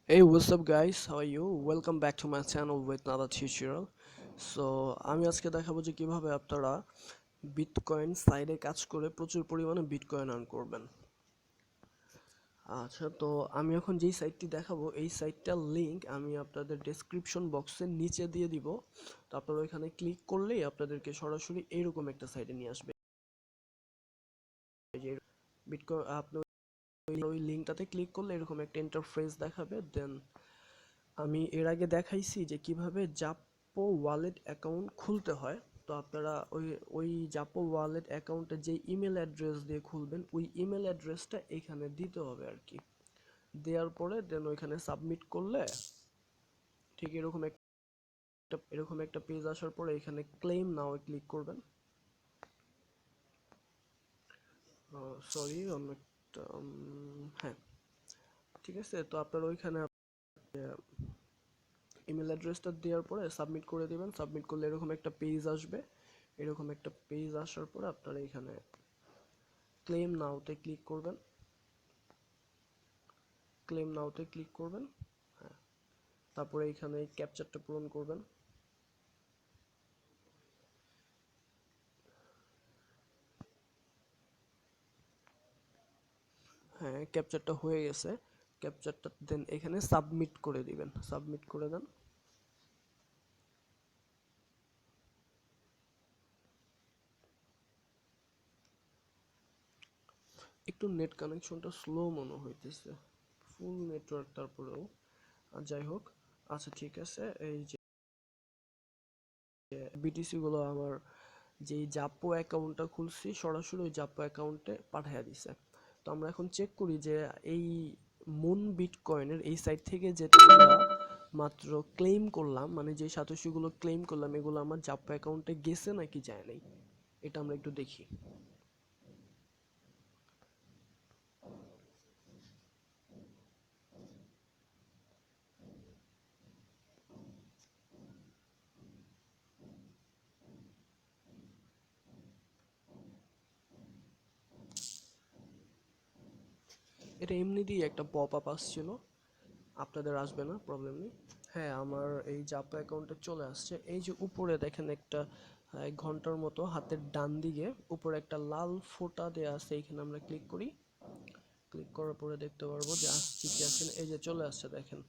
Hey, what's up guys? How are you? Welcome back to my channel with another tutorial. So আমি আজকে দেখাবো যে কিভাবে আপনারা বিটকয়েন সাইডে কাজ করে প্রচুর পরিমাণে বিটকয়েন আর্ন করবেন। আচ্ছা, তো আমি এখন যেই সাইটটি দেখাবো এই সাইটটার লিংক আমি আপনাদের ডেসক্রিপশন বক্সের নিচে দিয়ে দিব। তো আপনারা ওইখানে ক্লিক করলেই আপনাদেরকে সরাসরি এইরকম একটা সাইটে নিয়ে আসবে। যে বিটকয়েন আপনি ওই লিংকটাতে ক্লিক করলে এরকম একটা ইন্টারফেস দেখাবে। দেন আমি এর আগে দেখাইছি যে কিভাবে জাপো ওয়ালেট অ্যাকাউন্ট খুলতে হয়। তো আপনারা ওই জাপো ওয়ালেট অ্যাকাউন্টে যে ইমেল অ্যাড্রেস দিয়ে খুলবেন ওই ইমেল অ্যাড্রেসটা এখানে দিতে হবে আর কি। দেওয়ার পরে দেন ওইখানে সাবমিট করলে ঠিক এরকম একটা পেজ আসার পরে এখানে ক্লেম নাও ক্লিক করবেন। সরি, অন্য একটা হ্যাঁ, ঠিক আছে। তো আপনার ওইখানে ইমেল অ্যাড্রেসটা দেওয়ার পরে সাবমিট করে দিবেন। সাবমিট করলে এরকম একটা পেজ আসবে। এরকম একটা পেজ আসার পরে আপনারা এখানে ক্লেম নাওতে ক্লিক করবেন। ক্লেম নাওতে ক্লিক করবেন। হ্যাঁ, তারপরে এখানে ক্যাপচারটা পূরণ করবেন। হ্যাঁ, ক্যাপচারটা হয়ে গেছে। ক্যাপচারটা দেন এখানে সাবমিট করে দিবেন। সাবমিট করে দেন। একটু নেট কানেকশনটা স্লো মনে হইতেছে, ফুল নেটওয়ার্ক তারপরেও। যাই হোক, আচ্ছা ঠিক আছে। এই যে বিটিসি গুলো আমার যেই জাপো অ্যাকাউন্টটা খুলছি সরাসরি ওই জাপো অ্যাকাউন্টে পাঠিয়ে দিছে। তো আমরা এখন চেক করি যে এই মুন বিটকয়েনের এই সাইট থেকে যেটা আমরা মাত্র ক্লেম করলাম, মানে যে সাতোশিগুলো ক্লেম করলাম এগুলো আমার জাপো অ্যাকাউন্টে গেছে নাকি যায় নাই, এটা আমরা একটু দেখি। এটা এমনি দিয়ে একটা পপ আপ আসছিল, আপনাদের আসবে না, প্রবলেম নেই। হ্যাঁ, আমার এই জাপা অ্যাকাউন্টে চলে আসছে। এই যে উপরে দেখেন একটা ঘন্টার মতো হাতের ডান দিকে উপরে একটা লাল ফোঁটা দেয়া আছে, এখানে আমরা ক্লিক করি। ক্লিক করার পরে দেখতে পারবো যে আসছে কি আসছে না। এই যে চলে আসছে দেখেন,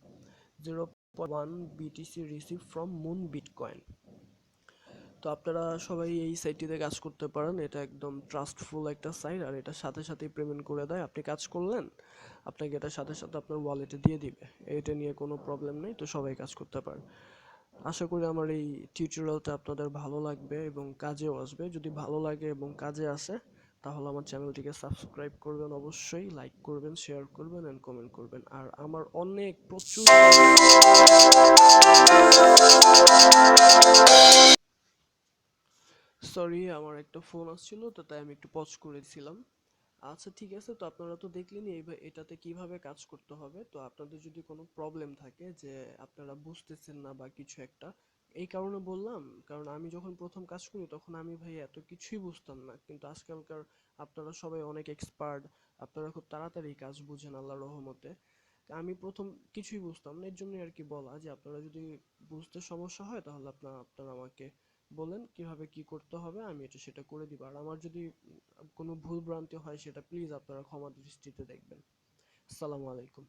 0.1 BTC receive from moon bitcoin. তো আপনারা সবাই এই সাইটটিতে কাজ করতে পারেন। এটা একদম ট্রাস্টফুল একটা সাইট, আর এটা সাথে সাথেই পেমেন্ট করে দেয়। আপনি কাজ করলেন, আপনাকে এটা সাথে সাথে আপনার ওয়ালেটে দিয়ে দিবে। এটা নিয়ে কোনো প্রবলেম নেই। তো সবাই কাজ করতে পারেন। আশা করি আমার এই টিউটোরিয়ালটা আপনাদের ভালো লাগবে এবং কাজেও আসবে। যদি ভালো লাগে এবং কাজে আসে তাহলে আমার চ্যানেলটিকে সাবস্ক্রাইব করবেন, অবশ্যই লাইক করবেন, শেয়ার করবেন এন্ড কমেন্ট করবেন। আর আমার অনেক প্রচুর সরি, আমার একটা ফোন আসছিল, তো তাই আমি একটু পজ করেছিলাম। আচ্ছা ঠিক আছে, তো আপনারা তো দেখলেনই এটাতে কিভাবে কাজ করতে হবে। তো আপনাদের যদি কোনো প্রবলেম থাকে যে আপনারা বুঝতেছেন না বা কিছু একটা, এই কারণে বললাম, কারণ আমি যখন প্রথম কাজ করি তখন আমি ভাই এত কিছুই বুঝতাম না, কিন্তু আজকালকার আপনারা সবাই অনেক এক্সপার্ট। আপনারা খুব তাড়াতাড়ি কাজ বুঝেন আল্লাহর রহমতে। আমি প্রথম কিছুই বুঝতাম না, এর জন্যই আর কি বলা যে আপনারা যদি বুঝতে সমস্যা হয় তাহলে আপনারা আমাকে বলেন কিভাবে কি করতে হবে, আমি এটা সেটা করে দিব। আর আমার যদি কোনো ভুল ভ্রান্তি হয় সেটা প্লিজ আপনারা ক্ষমা দৃষ্টিতে দেখবেন। আসসালামু আলাইকুম।